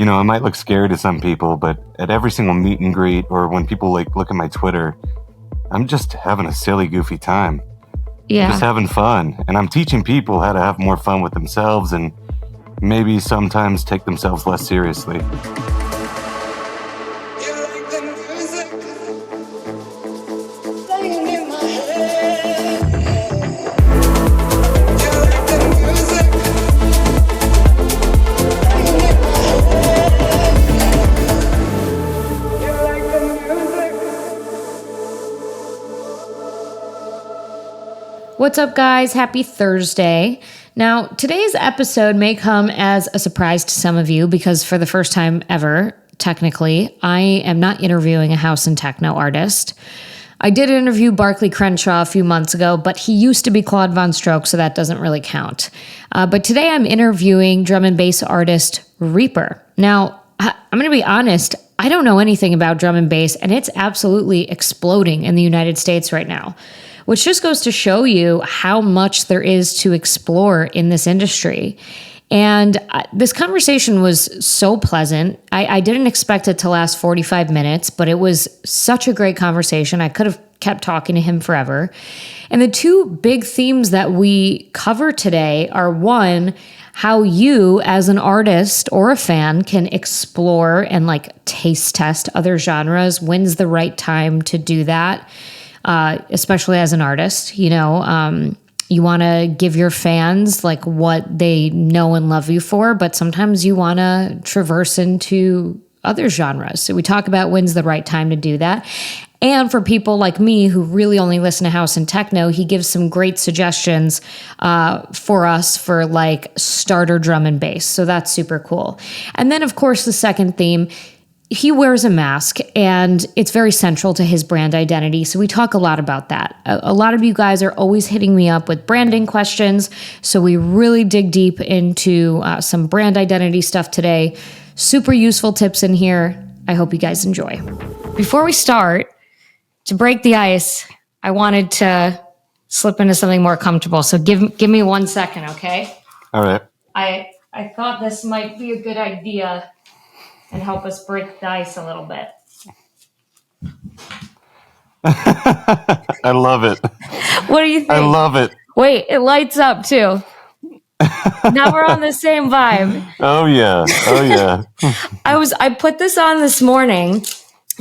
I might look scary to some people, but at every single meet and greet or when people like look at my Twitter, I'm just having a silly, goofy time. Yeah. I'm just having fun. And I'm teaching people how to have more fun with themselves and maybe sometimes take themselves less seriously. What's up, guys? Happy Thursday. Now, today's episode may come as a surprise to some of you because for the first time ever, technically, I am not interviewing a house and techno artist. I did interview Barclay Crenshaw a few months ago, but he used to be Claude Von Stroke, so that doesn't really count. But today I'm interviewing drum and bass artist REAPER. Now, I'm going to be honest, I don't know anything about drum and bass, and it's absolutely exploding in the United States right now, which just goes to show you how much there is to explore in this industry. And this conversation was so pleasant. I didn't expect it to last 45 minutes, but it was such a great conversation. I could have kept talking to him forever. And the two big themes that we cover today are, one, how you as an artist or a fan can explore and like taste test other genres. When's the right time to do that? Especially as an artist, you want to give your fans like what they know and love you for, but sometimes you want to traverse into other genres. So we talk about when's the right time to do that. And for people like me who really only listen to house and techno, he gives some great suggestions for us for like starter drum and bass. So that's super cool. And then of course the second theme, he wears a mask and it's very central to his brand identity. So we talk a lot about that. A lot of you guys are always hitting me up with branding questions. So we really dig deep into some brand identity stuff today. Super useful tips in here. I hope you guys enjoy. Before we start, to break the ice, I wanted to slip into something more comfortable. So give me 1 second, okay? All right. I thought this might be a good idea and help us break the ice a little bit. I love it. What do you think? I love it. Wait, it lights up too. Now we're on the same vibe. Oh yeah. I put this on this morning,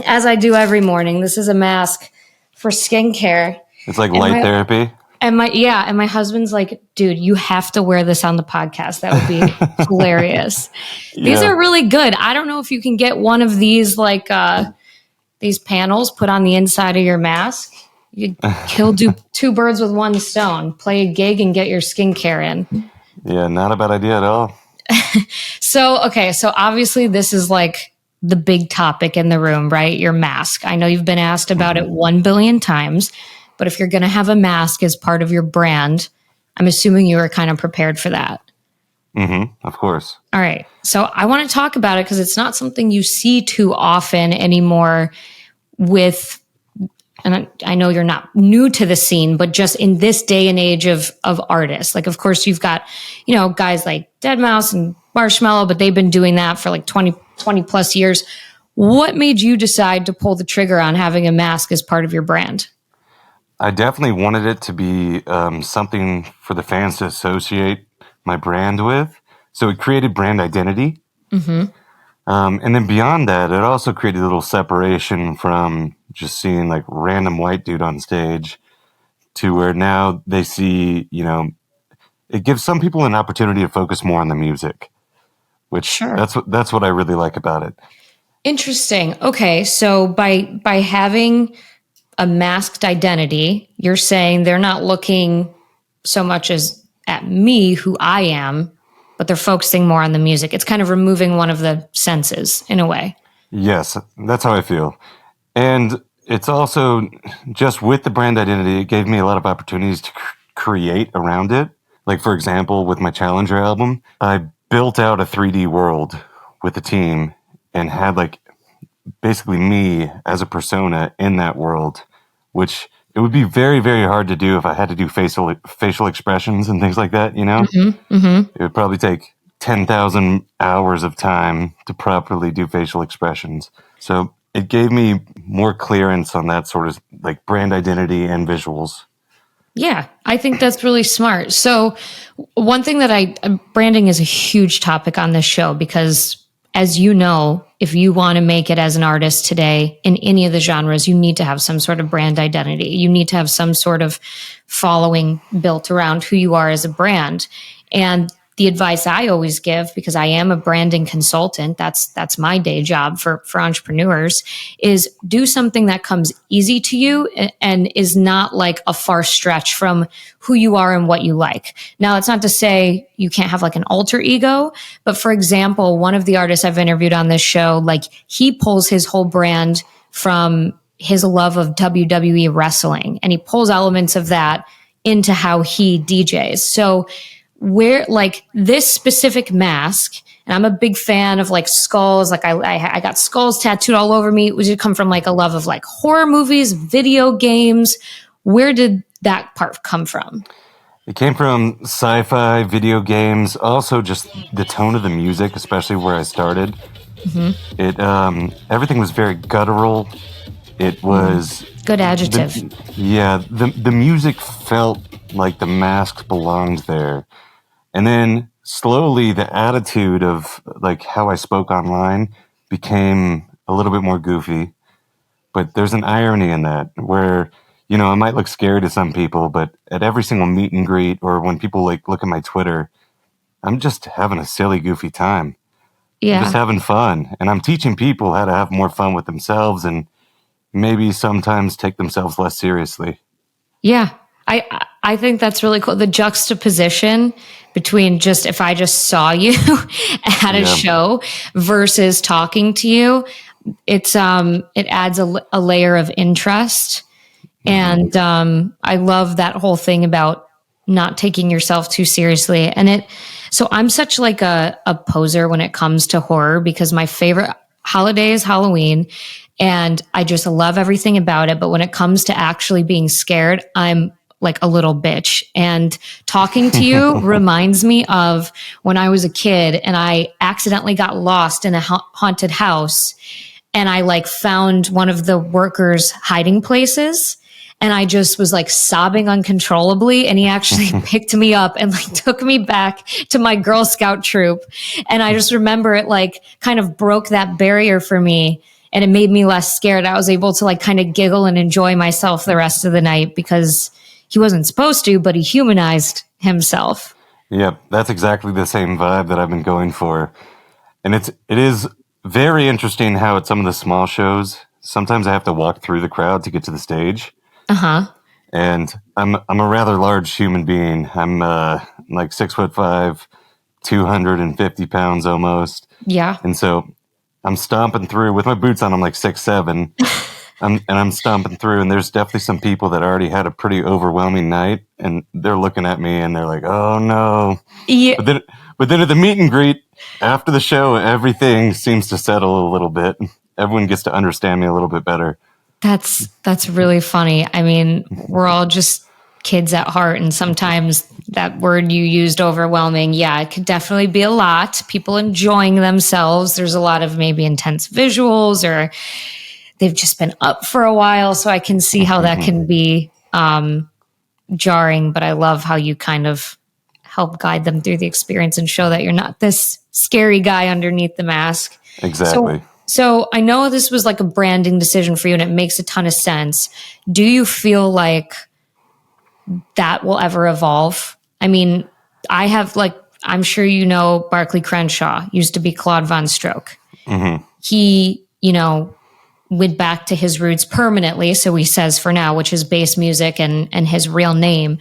as I do every morning. This is a mask for skincare. It's like light therapy. And my husband's like, dude, you have to wear this on the podcast. That would be hilarious. These are really good. I don't know if you can get one of these, like these panels put on the inside of your mask. You kill two birds with one stone. Play a gig and get your skincare in. Yeah, not a bad idea at all. So obviously this is like the big topic in the room, right? Your mask. I know you've been asked about it 1 billion times. But if you're going to have a mask as part of your brand, I'm assuming you are kind of prepared for that. Mm-hmm. Of course. All right. So I want to talk about it because it's not something you see too often anymore and I know you're not new to the scene, but just in this day and age of artists. Like, of course, you've got, guys like deadmau5 and Marshmello, but they've been doing that for like 20 plus years. What made you decide to pull the trigger on having a mask as part of your brand? I definitely wanted it to be something for the fans to associate my brand with. So it created brand identity. Mm-hmm. And then beyond that, it also created a little separation from just seeing like random white dude on stage to where now they see, it gives some people an opportunity to focus more on the music, which sure. That's what I really like about it. Interesting. Okay. So by having a masked identity, you're saying they're not looking so much as at me, who I am, but they're focusing more on the music. It's kind of removing one of the senses in a way. Yes, that's how I feel. And it's also just with the brand identity, it gave me a lot of opportunities to create around it. Like, for example, with my Challenger album, I built out a 3D world with the team and had like basically me as a persona in that world, which it would be very, very hard to do if I had to do facial expressions and things like that, Mm-hmm, mm-hmm. It would probably take 10,000 hours of time to properly do facial expressions. So it gave me more clearance on that sort of like brand identity and visuals. Yeah, I think that's really smart. So one thing that branding is a huge topic on this show because, as you know, if you want to make it as an artist today in any of the genres, you need to have some sort of brand identity. You need to have some sort of following built around who you are as a brand. And the advice I always give, because I am a branding consultant, that's my day job for entrepreneurs, is do something that comes easy to you and is not like a far stretch from who you are and what you like. Now, it's not to say you can't have like an alter ego, but for example, one of the artists I've interviewed on this show, like he pulls his whole brand from his love of WWE wrestling, and he pulls elements of that into how he DJs. So where like this specific mask, and I'm a big fan of like skulls, like I got skulls tattooed all over me. Would it come from like a love of like horror movies, video games? Where did that part come from? It came from sci-fi, video games, also just the tone of the music, especially where I started. It everything was very guttural. It was good adjective. The music felt like the mask belonged there. And then slowly the attitude of like how I spoke online became a little bit more goofy. But there's an irony in that where, you know, I might look scary to some people, but at every single meet and greet or when people like look at my Twitter, I'm just having a silly, goofy time. Yeah. I'm just having fun. And I'm teaching people how to have more fun with themselves and maybe sometimes take themselves less seriously. Yeah. I think that's really cool. The juxtaposition between just if I just saw you at a show versus talking to you, it adds a layer of interest. And I love that whole thing about not taking yourself too seriously. And so I'm such like a poser when it comes to horror because my favorite holiday is Halloween. And I just love everything about it. But when it comes to actually being scared, I'm like a little bitch. And talking to you reminds me of when I was a kid and I accidentally got lost in a haunted house. And I like found one of the workers' hiding places. And I just was like sobbing uncontrollably. And he actually picked me up and like took me back to my Girl Scout troop. And I just remember it like kind of broke that barrier for me. And it made me less scared. I was able to like kind of giggle and enjoy myself the rest of the night because he wasn't supposed to, but he humanized himself. Yep, that's exactly the same vibe that I've been going for. And it is very interesting how at some of the small shows, sometimes I have to walk through the crowd to get to the stage. And I'm a rather large human being. I'm like 6'5", 250 pounds almost. Yeah. And so I'm stomping through with my boots on. I'm like 6'7". I'm stomping through, and there's definitely some people that already had a pretty overwhelming night, and they're looking at me, and they're like, "Oh no!" Yeah. But then at the meet and greet after the show, everything seems to settle a little bit. Everyone gets to understand me a little bit better. That's really funny. I mean, we're all just kids at heart, and sometimes that word you used, overwhelming, it could definitely be a lot. People enjoying themselves. There's a lot of maybe intense visuals or they've just been up for a while. So I can see how that can be jarring, but I love how you kind of help guide them through the experience and show that you're not this scary guy underneath the mask. Exactly. So I know this was like a branding decision for you and it makes a ton of sense. Do you feel like that will ever evolve? I mean, I'm sure you know Barclay Crenshaw used to be Claude Von Stroke. He, went back to his roots permanently, so he says for now, which is bass music and his real name.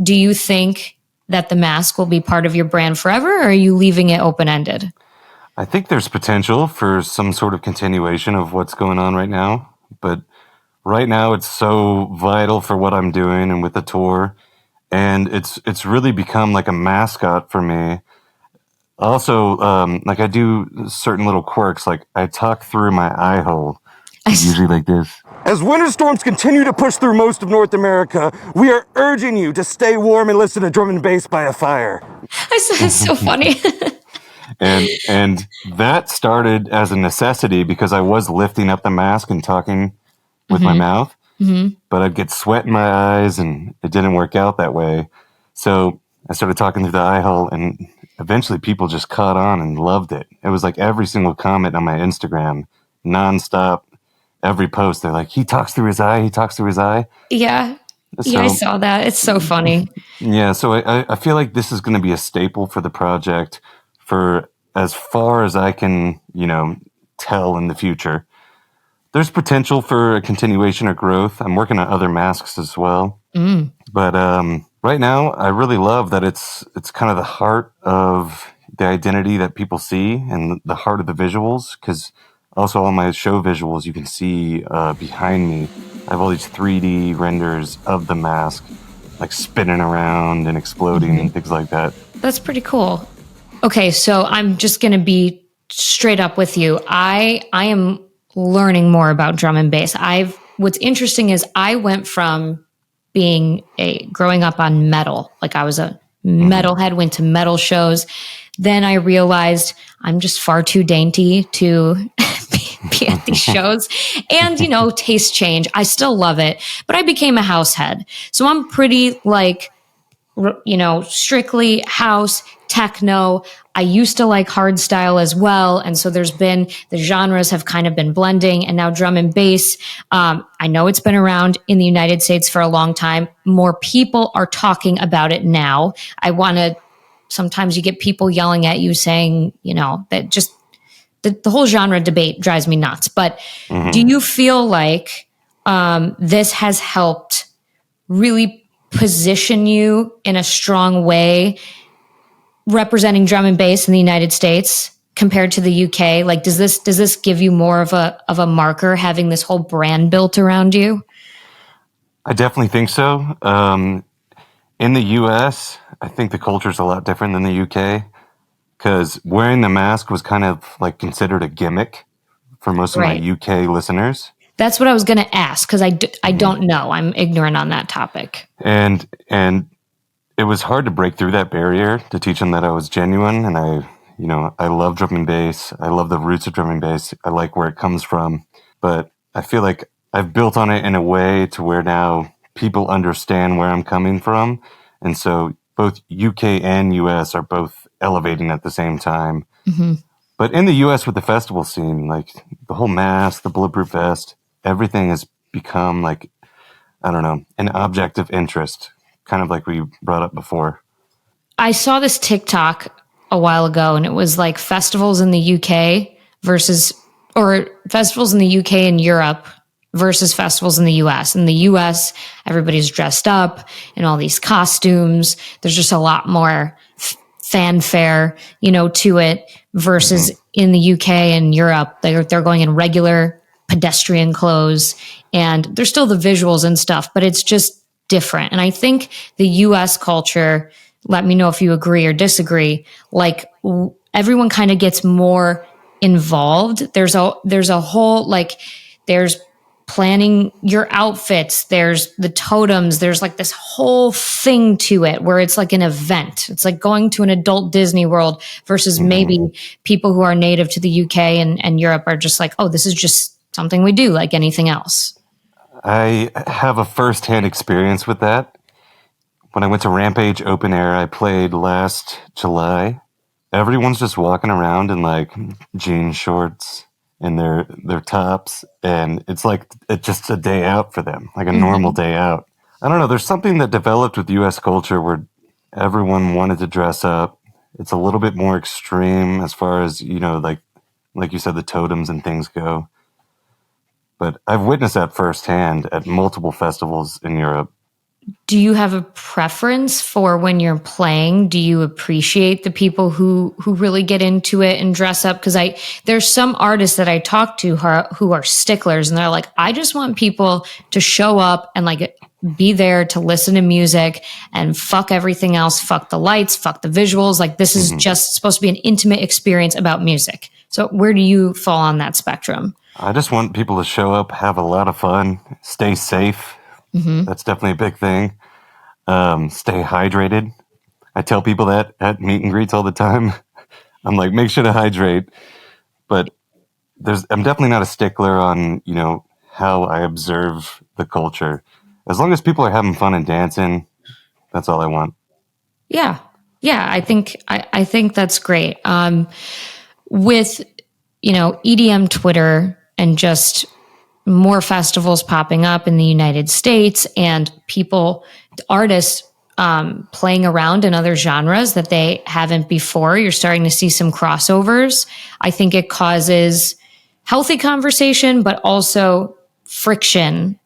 Do you think that the mask will be part of your brand forever, or are you leaving it open-ended? I think there's potential for some sort of continuation of what's going on right now, but right now it's so vital for what I'm doing and with the tour, and it's really become like a mascot for me. Also, like I do certain little quirks, like I talk through my eye hole. Usually like this. As winter storms continue to push through most of North America, we are urging you to stay warm and listen to drum and bass by a fire. It's so funny. And that started as a necessity because I was lifting up the mask and talking with my mouth, but I'd get sweat in my eyes and it didn't work out that way. So I started talking through the eye hole, and eventually people just caught on and loved it. It was like every single comment on my Instagram, nonstop, every post, they're like, he talks through his eye, he talks through his eye. Yeah. Yeah, I saw that. It's so funny. Yeah, so I feel like this is going to be a staple for the project for as far as I can, tell in the future. There's potential for a continuation or growth. I'm working on other masks as well. But right now, I really love that it's kind of the heart of the identity that people see and the heart of the visuals, because also all my show visuals you can see behind me. I have all these 3D renders of the mask, like spinning around and exploding and things like that. That's pretty cool. Okay, so I'm just going to be straight up with you. I am learning more about drum and bass. What's interesting is I went from growing up on metal, like I was a metalhead, went to metal shows. Then I realized I'm just far too dainty to be at these shows, and taste change. I still love it, but I became a house head. So I'm pretty strictly house, techno. I used to like hard style as well. And so the genres have kind of been blending, and now drum and bass. I know it's been around in the United States for a long time. More people are talking about it now. Sometimes you get people yelling at you saying, that just the whole genre debate drives me nuts. But do you feel like this has helped really position you in a strong way representing drum and bass in the United States compared to the UK? Like, does this give you more of a marker, having this whole brand built around you? I definitely think so. In the US, I think the culture is a lot different than the UK, because wearing the mask was kind of like considered a gimmick for most of my UK listeners. That's what I was going to ask, because I don't know. I'm ignorant on that topic. And it was hard to break through that barrier to teach them that I was genuine. And I love drum and bass. I love the roots of drum and bass. I like where it comes from. But I feel like I've built on it in a way to where now people understand where I'm coming from. And so both UK and US are both elevating at the same time. But in the US with the festival scene, like the whole mask, the bulletproof vest, everything has become like, I don't know, an object of interest, kind of like we brought up before. I saw this TikTok a while ago, and it was like festivals in the UK festivals in the UK and Europe versus festivals in the US. In the US, everybody's dressed up in all these costumes. There's just a lot more fanfare, to it, versus in the UK and Europe, they're going in regular pedestrian clothes, and there's still the visuals and stuff, but it's just different. And I think the US culture, let me know if you agree or disagree, like everyone kind of gets more involved. There's a whole, like, there's planning your outfits, there's the totems, there's like this whole thing to it where it's like an event. It's like going to an adult Disney World versus maybe people who are native to the UK and Europe are just like, oh, this is just something we do like anything else. I have a first-hand experience with that. When I went to Rampage Open Air, I played last July. Everyone's just walking around in like jean shorts and their tops, and it's just a day out for them, like a normal day out. I don't know, there's something that developed with US culture where everyone wanted to dress up. It's a little bit more extreme as far as, like you said, the totems and things go. But I've witnessed that firsthand at multiple festivals in Europe. Do you have a preference for when you're playing? Do you appreciate the people who really get into it and dress up? Because there's some artists that I talk to who are sticklers, and they're like, I just want people to show up and like be there to listen to music and fuck everything else, fuck the lights, fuck the visuals. Like, this is just supposed to be an intimate experience about music. So where do you fall on that spectrum? I just want people to show up, have a lot of fun, stay safe. That's definitely a big thing. Stay hydrated. I tell people that at meet and greets all the time. I'm like, make sure to hydrate. But I'm definitely not a stickler on, how I observe the culture. As long as people are having fun and dancing, that's all I want. Yeah. Yeah. I think that's great. With, EDM Twitter and just more festivals popping up in the United States and artists playing around in other genres that they haven't before. You're starting to see some crossovers. I think it causes healthy conversation, but also friction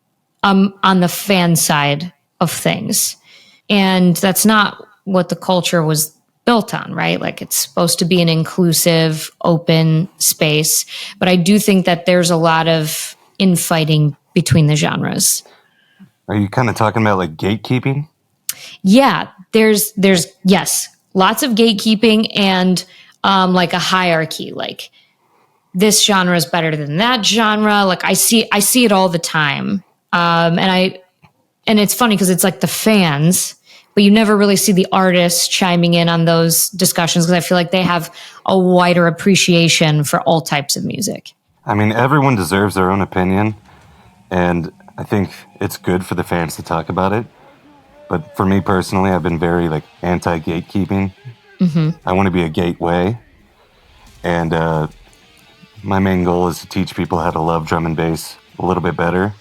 on the fan side of things. And that's not what the culture was built on, right? Like it's supposed to be an inclusive, open space. But I do think that there's a lot of infighting between the genres. Are you kind of talking about like gatekeeping? Yeah, there's yes, lots of gatekeeping and like a hierarchy. Like this genre is better than that genre. Like I see it all the time. And it's funny because it's like the fans, but you never really see the artists chiming in on those discussions because I feel like they have a wider appreciation for all types of music. I mean, everyone deserves their own opinion, and I think it's good for the fans to talk about it. But for me personally, I've been very like anti-gatekeeping. I want to be a gateway, and my main goal is to teach people how to love drum and bass a little bit better.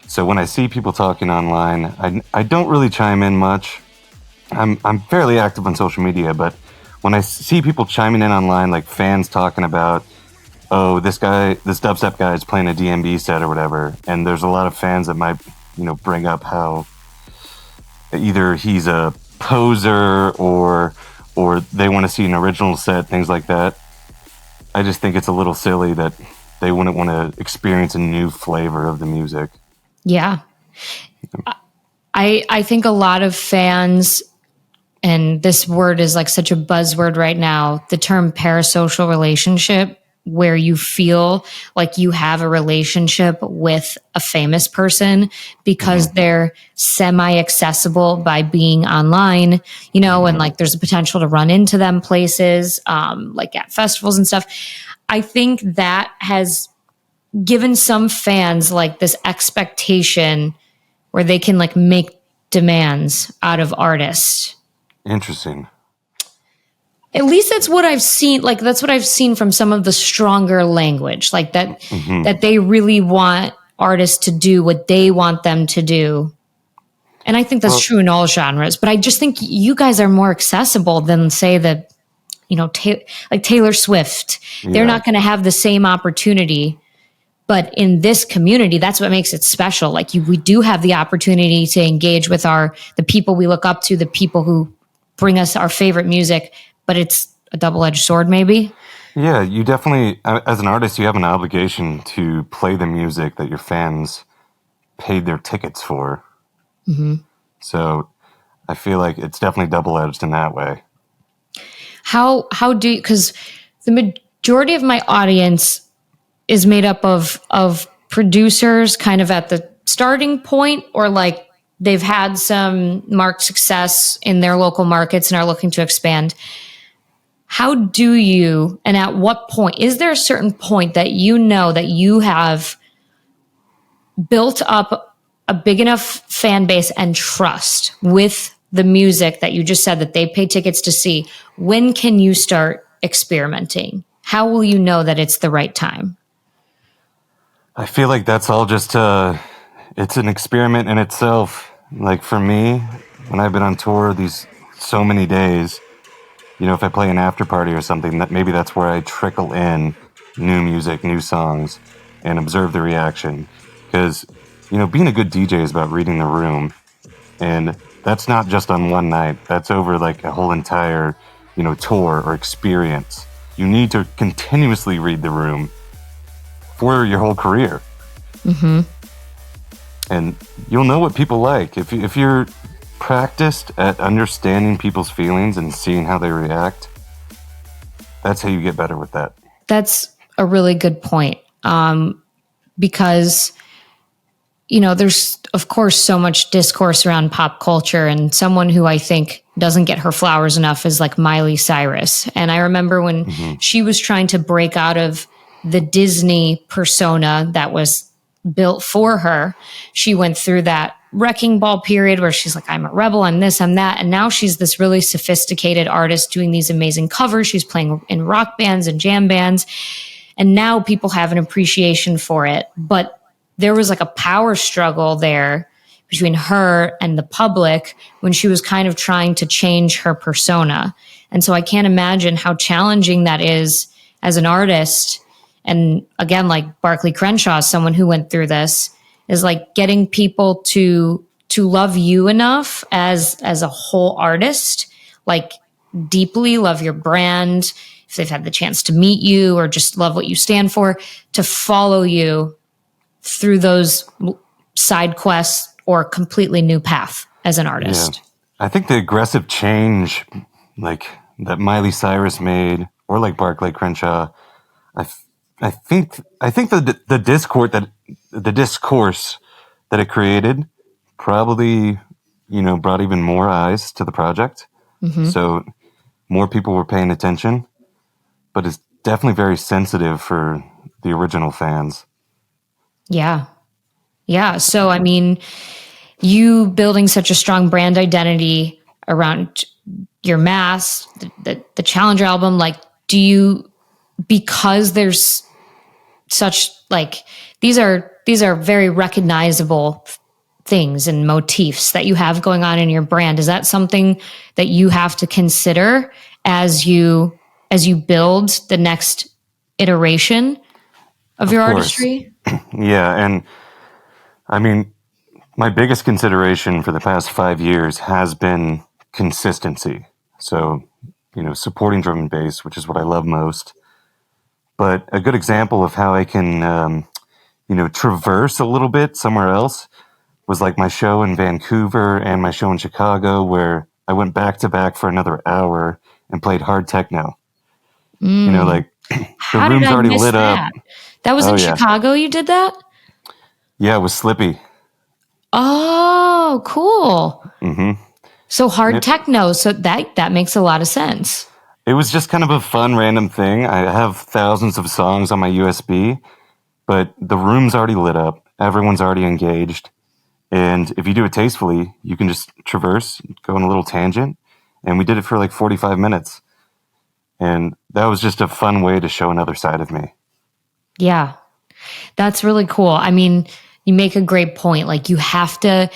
So when I see people talking online, I don't really chime in much. I'm fairly active on social media, but when I see people chiming in online, like fans talking about, oh, this dubstep guy is playing a DMB set or whatever, and there's a lot of fans that might, bring up how either he's a poser or they want to see an original set, things like that. I just think it's a little silly that they wouldn't want to experience a new flavor of the music. Yeah. I think a lot of fans, and this word is like such a buzzword right now, the term parasocial relationship, where you feel like you have a relationship with a famous person because they're semi-accessible by being online, and like there's a potential to run into them places, like at festivals and stuff. I think that has given some fans like this expectation where they can like make demands out of artists. Interesting. At least that's what I've seen. Like that's what I've seen from some of the stronger language, like that, that they really want artists to do what they want them to do. And I think that's true in all genres, but I just think you guys are more accessible than say that, like Taylor Swift, they're not going to have the same opportunity. But in this community, that's what makes it special. Like we do have the opportunity to engage with the people we look up to, the people who bring us our favorite music, but it's a double-edged sword maybe. Yeah, you definitely, as an artist, you have an obligation to play the music that your fans paid their tickets for. So I feel like it's definitely double-edged in that way. How do, because the majority of my audience is made up of producers kind of at the starting point, or like they've had some marked success in their local markets and are looking to expand. How do you, and at what point, is there a certain point that that you have built up a big enough fan base and trust with the music that you just said that they pay tickets to see? When can you start experimenting? How will you know that it's the right time? I feel like that's all just it's an experiment in itself. Like for me, when I've been on tour these so many days, if I play an after party or something, that's where I trickle in new music, new songs, and observe the reaction. Because, being a good DJ is about reading the room. And that's not just on one night. That's over like a whole entire, tour or experience. You need to continuously read the room for your whole career. And you'll know what people like. If you're practiced at understanding people's feelings and seeing how they react, that's how you get better with that. That's a really good point. Because, there's of course so much discourse around pop culture, and someone who I think doesn't get her flowers enough is like Miley Cyrus. And I remember when she was trying to break out of the Disney persona that was built for her, she went through that wrecking ball period where she's like, I'm a rebel, I'm this, I'm that. And now she's this really sophisticated artist doing these amazing covers. She's playing in rock bands and jam bands. And now people have an appreciation for it. But there was like a power struggle there between her and the public when she was kind of trying to change her persona. And so I can't imagine how challenging that is as an artist. And again, like Barclay Crenshaw, someone who went through this, is like getting people to love you enough as a whole artist, like deeply love your brand, if they've had the chance to meet you or just love what you stand for, to follow you through those side quests or completely new path as an artist. Yeah. I think the aggressive change like that Miley Cyrus made, or like Barclay Crenshaw, I think the discourse that it created probably, brought even more eyes to the project. So more people were paying attention, but it's definitely very sensitive for the original fans. Yeah. Yeah. So, I mean, you building such a strong brand identity around your mask, the Challenger album, like, do you, because there's such like, these are very recognizable things and motifs that you have going on in your brand. Is that something that you have to consider as you build the next iteration of your artistry? Yeah. And I mean, my biggest consideration for the past 5 years has been consistency. So, supporting drum and bass, which is what I love most. But a good example of how I can, traverse a little bit somewhere else was like my show in Vancouver and my show in Chicago, where I went back to back for another hour and played hard techno. Like the room's already lit up. That was in Chicago you did that? Yeah, it was Slippy. Oh, cool. So hard techno, so that makes a lot of sense. It was just kind of a fun, random thing. I have thousands of songs on my USB, but the room's already lit up. Everyone's already engaged. And if you do it tastefully, you can just traverse, go on a little tangent. And we did it for like 45 minutes. And that was just a fun way to show another side of me. Yeah, that's really cool. I mean, you make a great point. Like, you have to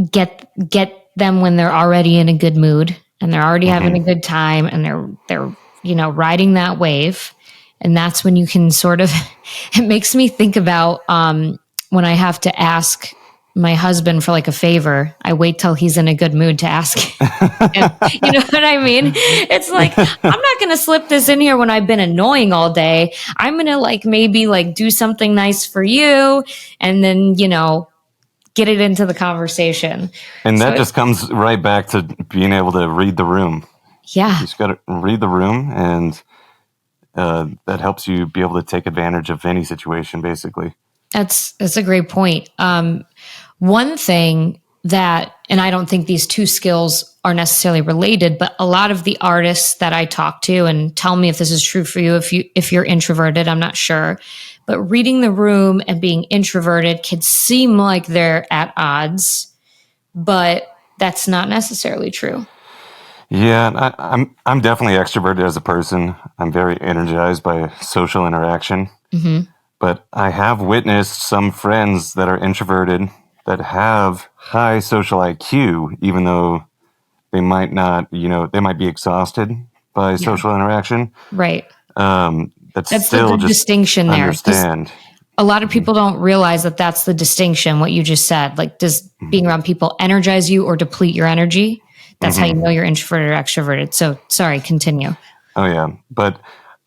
get them when they're already in a good mood and they're already having a good time and they're riding that wave. And that's when you can sort of, it makes me think about when I have to ask my husband for like a favor, I wait till he's in a good mood to ask him. You know what I mean? It's like, I'm not going to slip this in here when I've been annoying all day. I'm going to like maybe like do something nice for you and then, get it into the conversation. And that just comes right back to being able to read the room. Yeah. You just got to read the room, and that helps you be able to take advantage of any situation, basically. That's a great point. One thing that, and I don't think these two skills are necessarily related, but a lot of the artists that I talk to, and tell me if this is true for you, if you're introverted, I'm not sure, but reading the room and being introverted can seem like they're at odds, but that's not necessarily true. Yeah, I'm definitely extroverted as a person. I'm very energized by social interaction. But I have witnessed some friends that are introverted that have high social IQ, even though they might not, they might be exhausted by social interaction. Right. That's still the distinction there. Understand. A lot of people don't realize that that's the distinction, what you just said. Like, does being around people energize you or deplete your energy? That's how you know you're introverted or extroverted. So, sorry, continue. Oh, yeah. But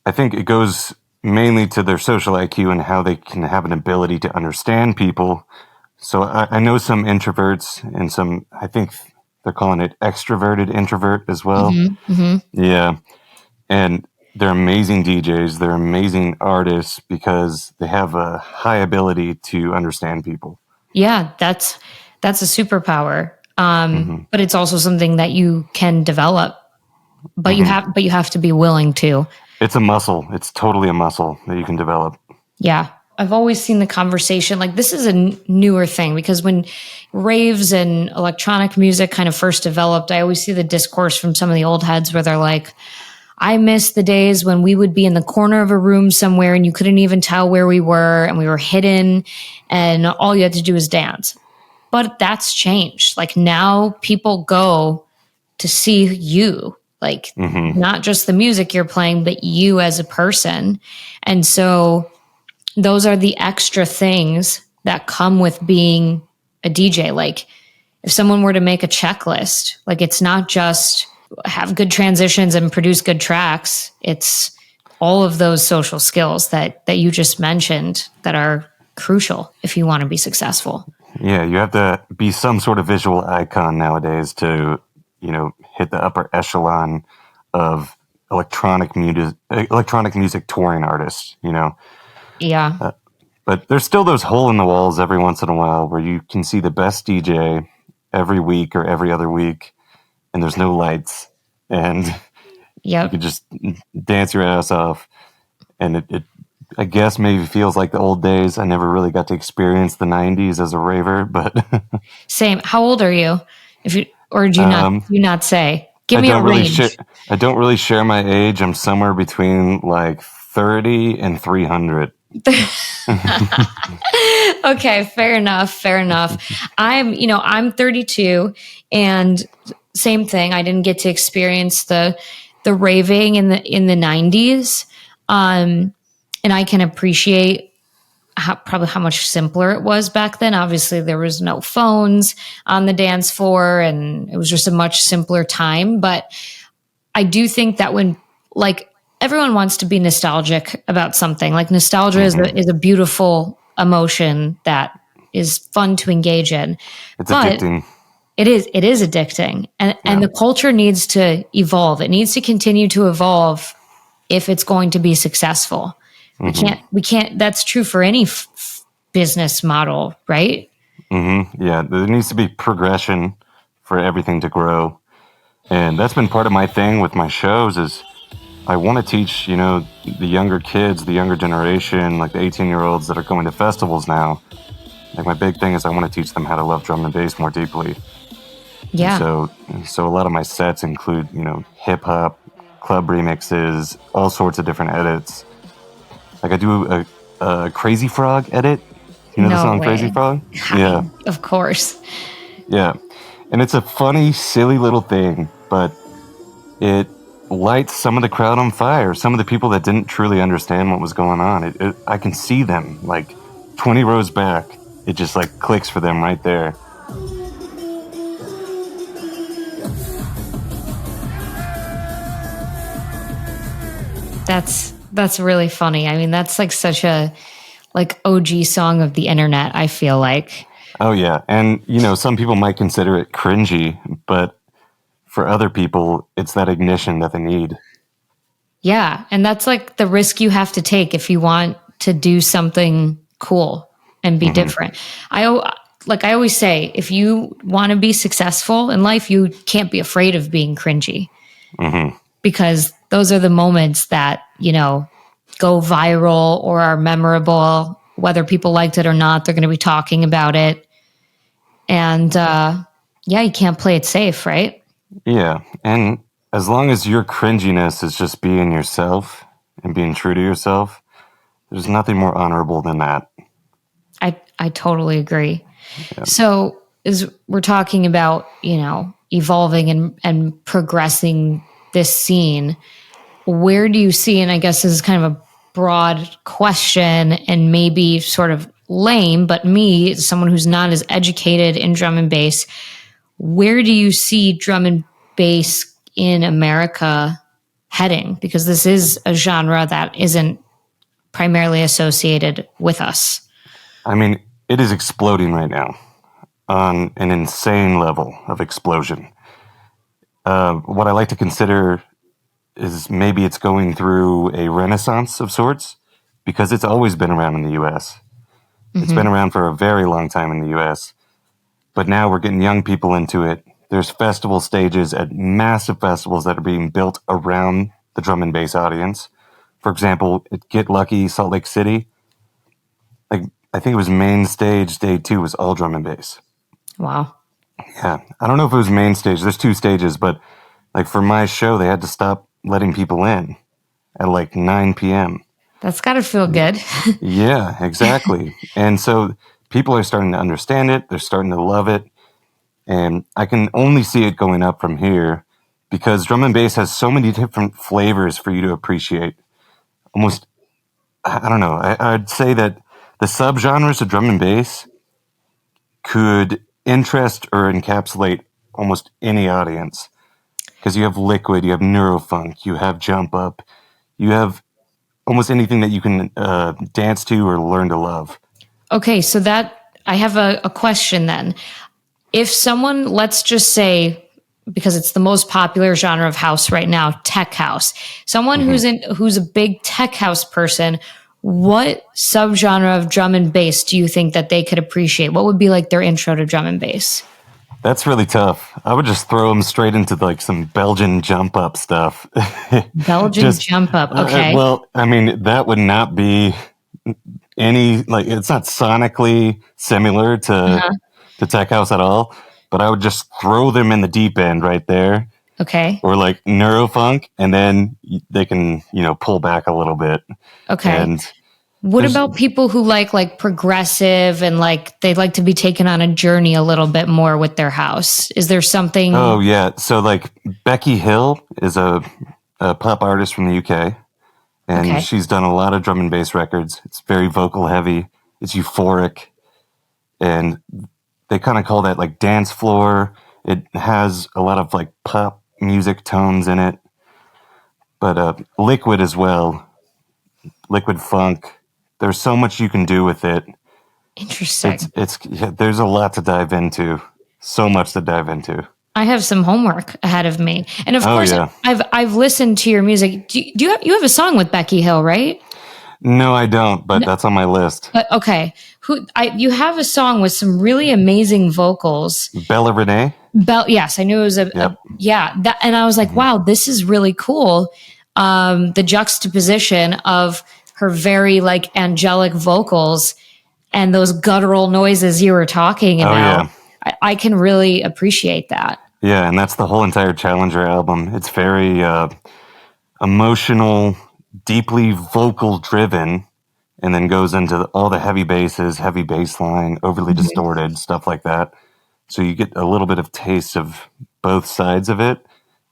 I think it goes mainly to their social IQ and how they can have an ability to understand people. So I know some introverts and some, I think they're calling it extroverted introvert as well. Yeah. And they're amazing DJs. They're amazing artists because they have a high ability to understand people. Yeah, that's a superpower. But it's also something that you can develop. But you have to be willing to. It's a muscle. It's totally a muscle that you can develop. Yeah. I've always seen the conversation, like this is a newer thing because when raves and electronic music kind of first developed, I always see the discourse from some of the old heads where they're like, I miss the days when we would be in the corner of a room somewhere and you couldn't even tell where we were and we were hidden and all you had to do was dance. But that's changed. Like now people go to see you, like not just the music you're playing, but you as a person. And so those are the extra things that come with being a DJ. Like if someone were to make a checklist, like it's not just have good transitions and produce good tracks. It's all of those social skills that you just mentioned that are crucial if you want to be successful. Yeah, you have to be some sort of visual icon nowadays to, hit the upper echelon of electronic music touring artists, Yeah. But there's still those hole in the walls every once in a while where you can see the best DJ every week or every other week, and there's no lights, and you can just dance your ass off. And it I guess maybe feels like the old days. I never really got to experience the 90s as a raver, but Same. How old are you? Or do you not say? Give me a range. I don't really share my age. I'm somewhere between like 30 and 300. Okay, fair enough. I'm 32 and same thing. I didn't get to experience the raving in the 90s. And I can appreciate probably how much simpler it was back then. Obviously, there was no phones on the dance floor and it was just a much simpler time. But I do think that when, like, everyone wants to be nostalgic about something. Like, nostalgia is a beautiful emotion that is fun to engage in. It's addicting. It is addicting. And the culture needs to evolve. It needs to continue to evolve if it's going to be successful. We can't, that's true for any business model, right? Yeah, there needs to be progression for everything to grow. And that's been part of my thing with my shows is I want to teach, the younger kids, the younger generation, like the 18-year-olds that are going to festivals now. Like my big thing is I want to teach them how to love drum and bass more deeply. Yeah. And so a lot of my sets include, hip hop, club remixes, all sorts of different edits. Like I do a Crazy Frog edit. You know the song Crazy Frog? Yeah. Of course. Yeah. And it's a funny, silly little thing, but it lights some of the crowd on fire. Some of the people that didn't truly understand what was going on. I can see them like 20 rows back. It just like clicks for them right there. That's really funny. I mean, that's like such a OG song of the internet, I feel like. Oh yeah. And some people might consider it cringy, but for other people, it's that ignition that they need. Yeah. And that's like the risk you have to take if you want to do something cool and be different. I always say, if you want to be successful in life, you can't be afraid of being cringy. Because those are the moments that, go viral or are memorable. Whether people liked it or not, they're going to be talking about it. And you can't play it safe, right? Yeah. And as long as your cringiness is just being yourself and being true to yourself, there's nothing more honorable than that. I totally agree. Yeah. So as we're talking about, evolving and progressing this scene, where do you see, and I guess this is kind of a broad question and maybe sort of lame, but me, someone who's not as educated in drum and bass, where do you see drum and bass in America heading? Because this is a genre that isn't primarily associated with us. I mean, it is exploding right now on an insane level of explosion. What I like to consider is maybe it's going through a renaissance of sorts because it's always been around in the U.S. It's been around for a very long time in the US, but now we're getting young people into it. There's festival stages at massive festivals that are being built around the drum and bass audience. For example, at Get Lucky, Salt Lake City, like I think it was main stage, day 2 was all drum and bass. Wow. Yeah. I don't know if it was main stage. There's 2 stages, but like for my show, they had to stop letting people in at like 9 p.m. That's got to feel good. Yeah, exactly. And so people are starting to understand it. They're starting to love it. And I can only see it going up from here because drum and bass has so many different flavors for you to appreciate. Almost, I don't know, I'd say that the subgenres of drum and bass could interest or encapsulate almost any audience. Because you have liquid, you have neurofunk, you have jump up, you have almost anything that you can dance to or learn to love. Okay, so that I have a question then. If someone, let's just say, because it's the most popular genre of house right now, tech house, someone who's a big tech house person, what subgenre of drum and bass do you think that they could appreciate? What would be like their intro to drum and bass? That's really tough. I would just throw them straight into like some Belgian jump up stuff. Belgian jump up. Okay. Well, I mean, that would not be any, like, it's not sonically similar to tech house at all, but I would just throw them in the deep end right there. Okay. Or like neurofunk, and then they can, pull back a little bit. Okay. And what about people who like progressive and like they like to be taken on a journey a little bit more with their house? Is there something? Oh yeah, so like Becky Hill is a pop artist from the UK, and she's done a lot of drum and bass records. It's very vocal heavy. It's euphoric, and they kind of call that like dance floor. It has a lot of like pop music tones in it, but liquid as well, liquid funk. There's so much you can do with it. Interesting. There's a lot to dive into. So much to dive into. I have some homework ahead of me, and of course, I've listened to your music. Do you have a song with Becky Hill, right? No, I don't, but that's on my list. But okay, you have a song with some really amazing vocals. Bella Renee? Yes, I knew it was and I was like, wow, this is really cool. The juxtaposition of her very like angelic vocals and those guttural noises you were talking about. I can really appreciate that. Yeah, and that's the whole entire Challenger album. It's very emotional, deeply vocal driven, and then goes into all the heavy basses, heavy bass line, overly distorted, stuff like that. So you get a little bit of taste of both sides of it,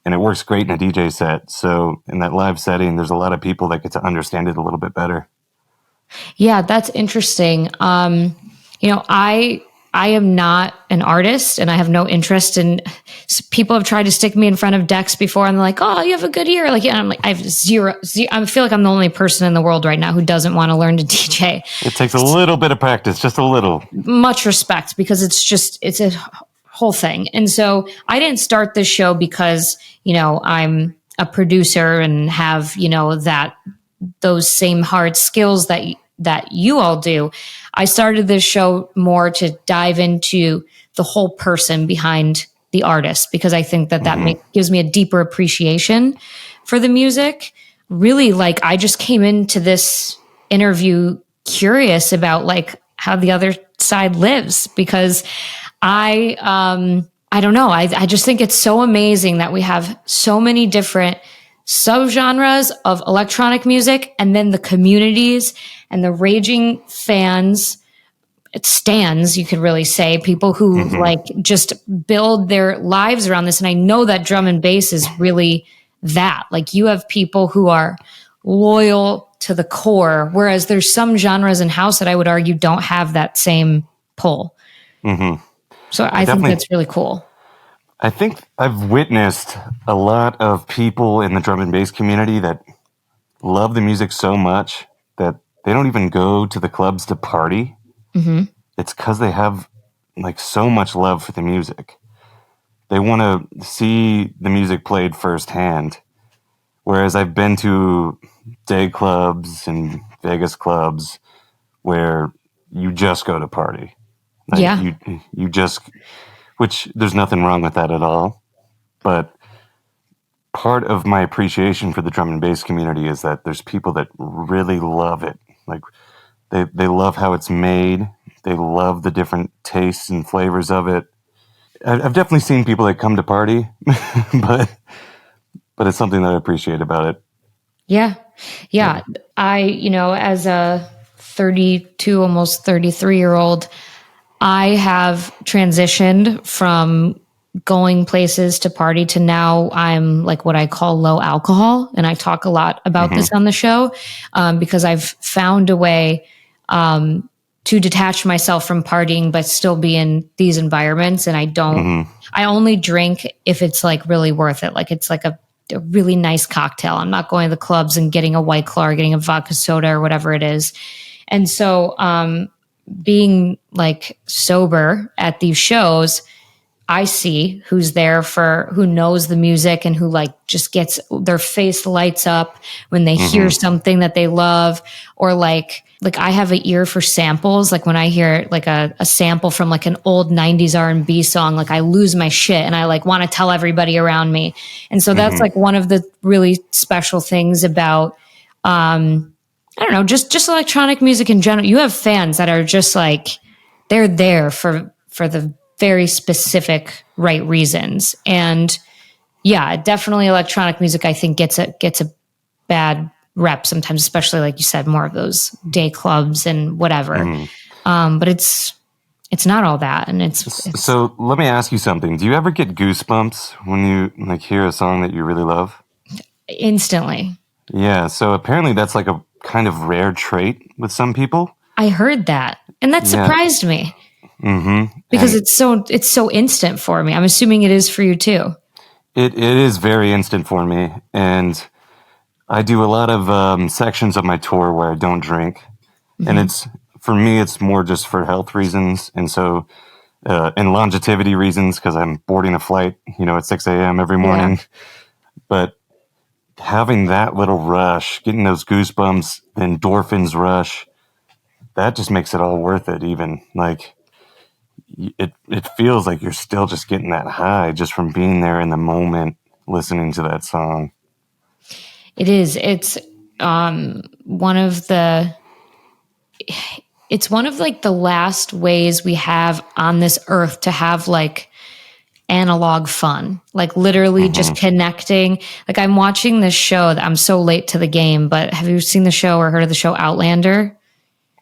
and it works great in a DJ set. So in that live setting, there's a lot of people that get to understand it a little bit better. Yeah, that's interesting. I am not an artist and I have no interest in people have tried to stick me in front of decks before and they're like, oh, you have a good ear. Like, I'm like, I have zero. I feel like I'm the only person in the world right now who doesn't want to learn to DJ. It takes a little bit of practice, just a little. Much respect because it's a whole thing. And so I didn't start this show because, I'm a producer and have, those same hard skills that you all do. I started this show more to dive into the whole person behind the artist because I think that gives me a deeper appreciation for the music. Really, like I just came into this interview curious about like how the other side lives because I don't know. I just think it's so amazing that we have so many different subgenres of electronic music and then the communities and the raging fans, stans, you could really say, people who like just build their lives around this. And I know that drum and bass is really that. Like you have people who are loyal to the core, whereas there's some genres in house that I would argue don't have that same pull. So I think that's really cool. I think I've witnessed a lot of people in the drum and bass community that love the music so much that they don't even go to the clubs to party. It's because they have like so much love for the music. They want to see the music played firsthand. Whereas I've been to day clubs and Vegas clubs where you just go to party. Like Yeah. you just, which there's nothing wrong with that at all. But part of my appreciation for the drum and bass community is that there's people that really love it. Like they love how it's made. They love the different tastes and flavors of it. I've definitely seen people that come to party, but it's something that I appreciate about it. Yeah. Yeah. As a 32, almost 33-year-old, I have transitioned from going places to party to now I'm like what I call low alcohol. And I talk a lot about this on the show because I've found a way to detach myself from partying, but still be in these environments. And I only drink if it's like really worth it. Like it's like a really nice cocktail. I'm not going to the clubs and getting a White Claw or getting a vodka soda or whatever it is. And so, being like sober at these shows, I see who's there who knows the music and who like just gets their face lights up when they hear something that they love, or like I have an ear for samples. Like when I hear like a sample from like an old 90s R&B song, like I lose my shit and I like want to tell everybody around me. And so that's like one of the really special things about, I don't know, just electronic music in general. You have fans that are just like, they're there for the very specific right reasons. And yeah, definitely electronic music, I think gets a bad rep sometimes, especially like you said, more of those day clubs and whatever. But it's not all that. And it's So let me ask you something. Do you ever get goosebumps when you like hear a song that you really love? instantly. Yeah. So apparently that's like a kind of rare trait with some people. I heard that. And that surprised me. Because it's so instant for me. I'm assuming it is for you too. It is very instant for me. And I do a lot of sections of my tour where I don't drink. And for me, it's more just for health reasons. And so, and longevity reasons, because I'm boarding a flight, at 6 a.m. every morning. Yeah. But having that little rush, getting those goosebumps, the endorphins rush, that just makes it all worth it. Even like it feels like you're still just getting that high just from being there in the moment, listening to that song. It is. It's one of like the last ways we have on this earth to have like analog fun, like literally just connecting. Like I'm watching this show that I'm so late to the game, but have you seen the show or heard of the show Outlander?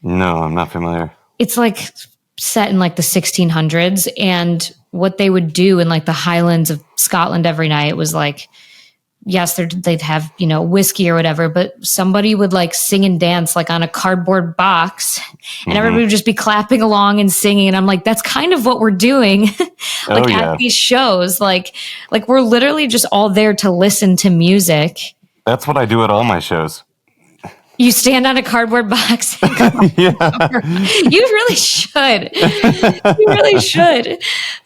No, I'm not familiar. It's like set in like the 1600s, and what they would do in like the Highlands of Scotland every night was like, yes, they'd have, whiskey or whatever, but somebody would like sing and dance like on a cardboard box and everybody would just be clapping along and singing. And I'm like, that's kind of what we're doing at these shows. Like we're literally just all there to listen to music. That's what I do at all my shows. You stand on a cardboard box. And Yeah. You really should. You really should.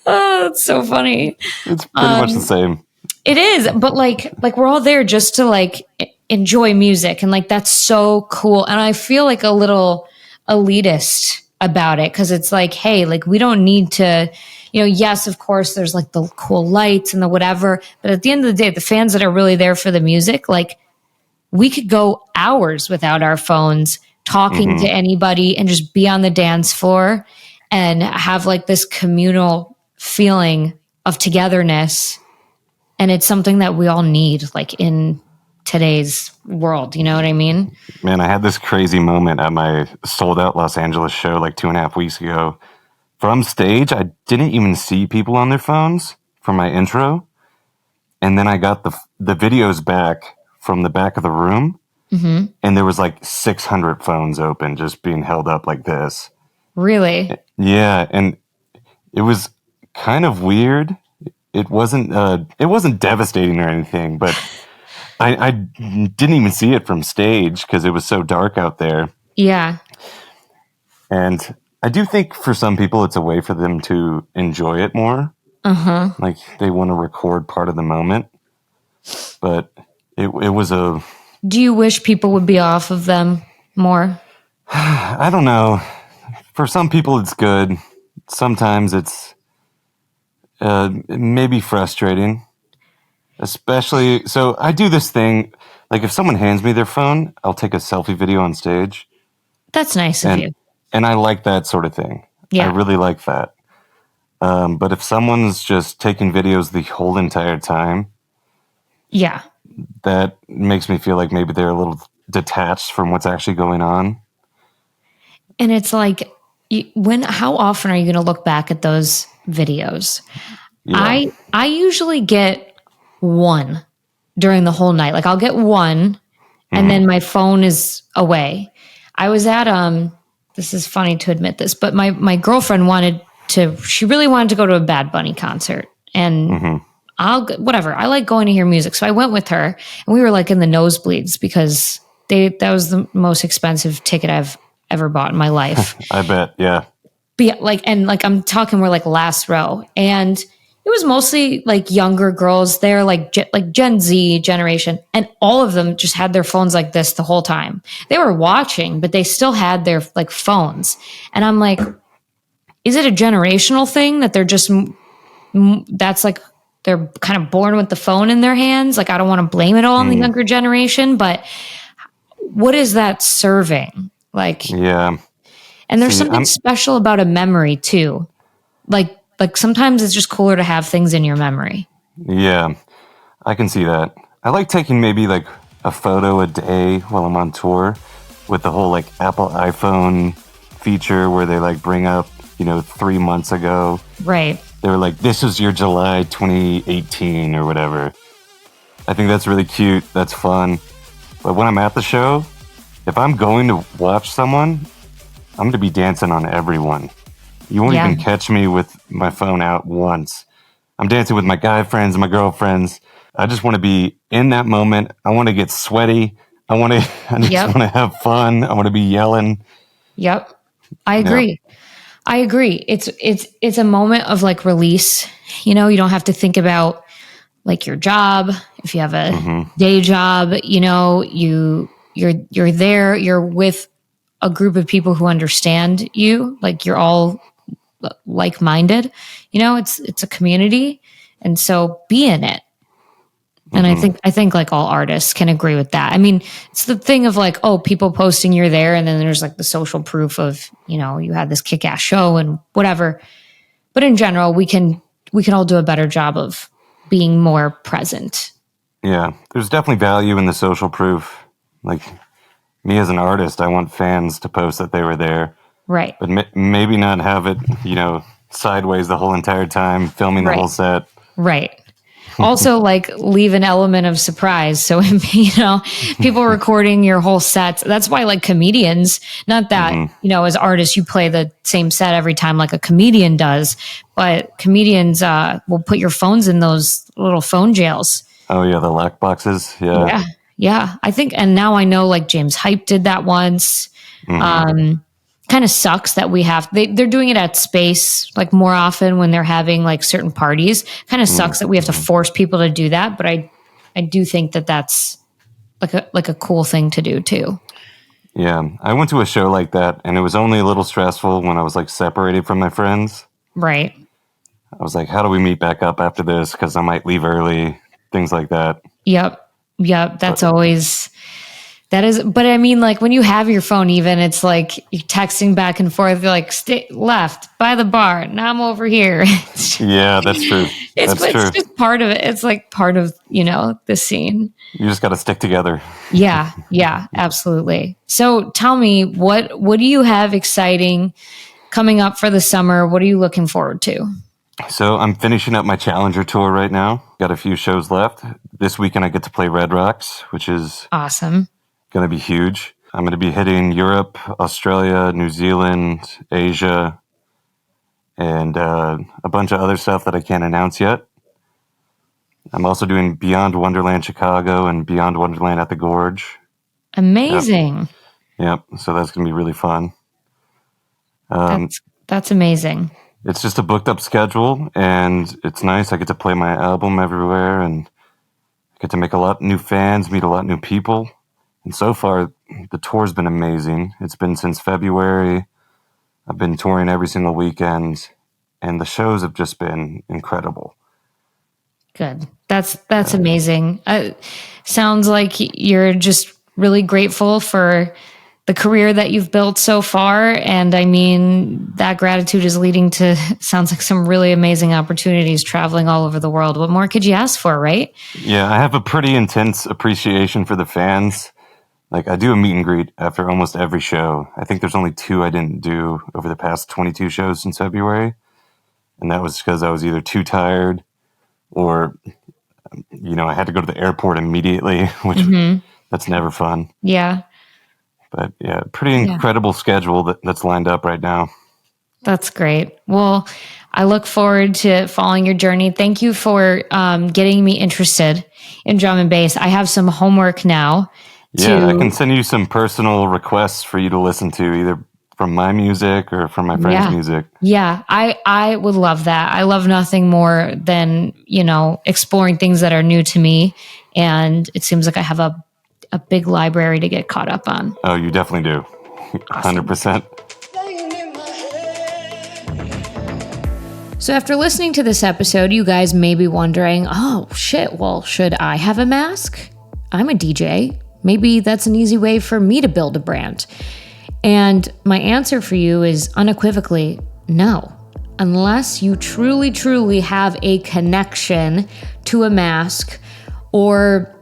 Oh, it's so funny. It's pretty much the same. It is, but like we're all there just to like enjoy music, and like that's so cool. And I feel like a little elitist about it because it's like, hey, like we don't need to, yes, of course, there's like the cool lights and the whatever, but at the end of the day, the fans that are really there for the music, like we could go hours without our phones talking to anybody and just be on the dance floor and have like this communal feeling of togetherness. And it's something that we all need, like in today's world. You know what I mean? Man, I had this crazy moment at my sold out Los Angeles show like 2.5 weeks ago. From stage, I didn't even see people on their phones for my intro. And then I got the videos back from the back of the room. And there was like 600 phones open, just being held up like this. Really? Yeah. And it was kind of weird. It wasn't devastating or anything, but I didn't even see it from stage because it was so dark out there. Yeah. And I do think for some people it's a way for them to enjoy it more. Like they want to record part of the moment. But it was a... Do you wish people would be off of them more? I don't know. for some people it's good. Sometimes it's maybe frustrating. Especially, so I do this thing, like if someone hands me their phone, I'll take a selfie video on stage. That's nice of you. And I like that sort of thing. Yeah. I really like that. But if someone's just taking videos the whole entire time, yeah, that makes me feel like maybe they're a little detached from what's actually going on. And it's like, how often are you going to look back at those videos? Yeah. I usually get one during the whole night. Like I'll get one and then my phone is away. I was at, this is funny to admit this, but my girlfriend she really wanted to go to a Bad Bunny concert, and whatever. I like going to hear music. So I went with her, and we were like in the nosebleeds because that was the most expensive ticket I've ever bought in my life. I bet. Yeah. But yeah, I'm talking, we're like last row, and it was mostly like younger girls there, like Gen Z generation. And all of them just had their phones like this the whole time. They were watching, but they still had their like phones. And I'm like, is it a generational thing that they're just, that's like, they're kind of born with the phone in their hands? Like, I don't want to blame it all on the younger generation, but what is that serving? Like, yeah. And there's something special about a memory too. Like sometimes it's just cooler to have things in your memory. Yeah, I can see that. I like taking maybe like a photo a day while I'm on tour with the whole like Apple iPhone feature where they like bring up, 3 months ago. Right. They were like, this is your July 2018 or whatever. I think that's really cute. That's fun. But when I'm at the show, if I'm going to watch someone, I'm going to be dancing on everyone. You won't even catch me with my phone out once. I'm dancing with my guy friends and my girlfriends. I just want to be in that moment. I want to get sweaty. I just want to have fun. I want to be yelling. Yep. I agree. Yeah. I agree. It's a moment of like release. You don't have to think about like your job. If you have a day job, you're there, you're with a group of people who understand you. Like you're all like-minded, it's a community. And so be in it. And I think like all artists can agree with that. I mean, it's the thing of like, oh, people posting you're there. And then there's like the social proof of, you had this kick-ass show and whatever. But in general, we can all do a better job of being more present. Yeah. There's definitely value in the social proof. Like me as an artist, I want fans to post that they were there. Right. But maybe not have it, sideways the whole entire time, filming the whole set. Right. Also, like leave an element of surprise. So, people recording your whole sets. That's why like comedians, not that, as artists, you play the same set every time like a comedian does, but comedians will put your phones in those little phone jails. Oh yeah. The lock boxes. Yeah. Yeah. Yeah. I think, and now I know like James Hype did that once. Kind of sucks that they're doing it at Space like more often when they're having like certain parties. Kind of sucks that we have to force people to do that, but I do think that that's like a cool thing to do too. Yeah, I went to a show like that and it was only a little stressful when I was like separated from my friends. Right. I was like, how do we meet back up after this? Because I might leave early, things like that. Yep. That is, but I mean, like when you have your phone, even it's like you're texting back and forth. You're like, stay left by the bar. Now I'm over here. Yeah, that's true. It's just part of it. It's like part of the scene. You just got to stick together. Yeah, absolutely. So tell me, what do you have exciting coming up for the summer? What are you looking forward to? So I'm finishing up my Challenger tour right now. Got a few shows left. This weekend I get to play Red Rocks, which is awesome. Going to be huge. I'm going to be hitting Europe, Australia, New Zealand, Asia, and a bunch of other stuff that I can't announce yet. I'm also doing Beyond Wonderland Chicago and Beyond Wonderland at the Gorge. Amazing. Yep. So that's going to be really fun. That's amazing. It's just a booked up schedule and it's nice. I get to play my album everywhere and I get to make a lot of new fans, meet a lot of new people. And so far, the tour's been amazing. It's been since February. I've been touring every single weekend, and the shows have just been incredible. Good. That's amazing. Sounds like you're just really grateful for the career that you've built so far. And I mean, that gratitude is leading to, sounds like some really amazing opportunities traveling all over the world. What more could you ask for, right? Yeah, I have a pretty intense appreciation for the fans. Like, I do a meet and greet after almost every show. I think there's only 2 I didn't do over the past 22 shows since February. And that was because I was either too tired or, I had to go to the airport immediately, which that's never fun. Yeah. But yeah, pretty incredible schedule that's lined up right now. That's great. Well, I look forward to following your journey. Thank you for getting me interested in drum and bass. I have some homework now. Yeah, I can send you some personal requests for you to listen to, either from my music or from my friends' music. Yeah, I would love that. I love nothing more than, exploring things that are new to me. And it seems like I have a big library to get caught up on. Oh, you definitely do. 100%. So after listening to this episode, you guys may be wondering, oh shit, well, should I have a mask? I'm a DJ. Maybe that's an easy way for me to build a brand. And my answer for you is unequivocally no. Unless you truly, truly have a connection to a mask or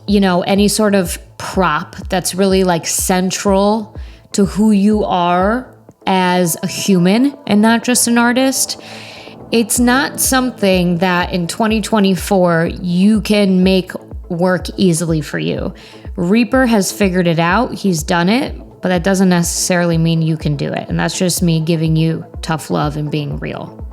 any sort of prop that's really like central to who you are as a human and not just an artist. It's not something that in 2024 you can make work easily for you. Reaper has figured it out. He's done it, but that doesn't necessarily mean you can do it. And that's just me giving you tough love and being real.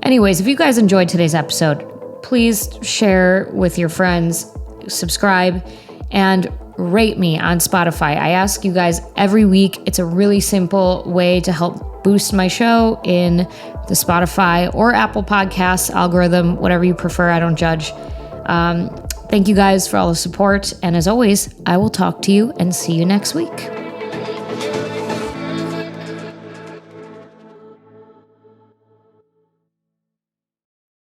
Anyways, if you guys enjoyed today's episode, please share with your friends, subscribe, and rate me on Spotify. I ask you guys every week. It's a really simple way to help boost my show in the Spotify or Apple Podcasts algorithm, whatever you prefer. I don't judge. Thank you guys for all the support. And as always, I will talk to you and see you next week.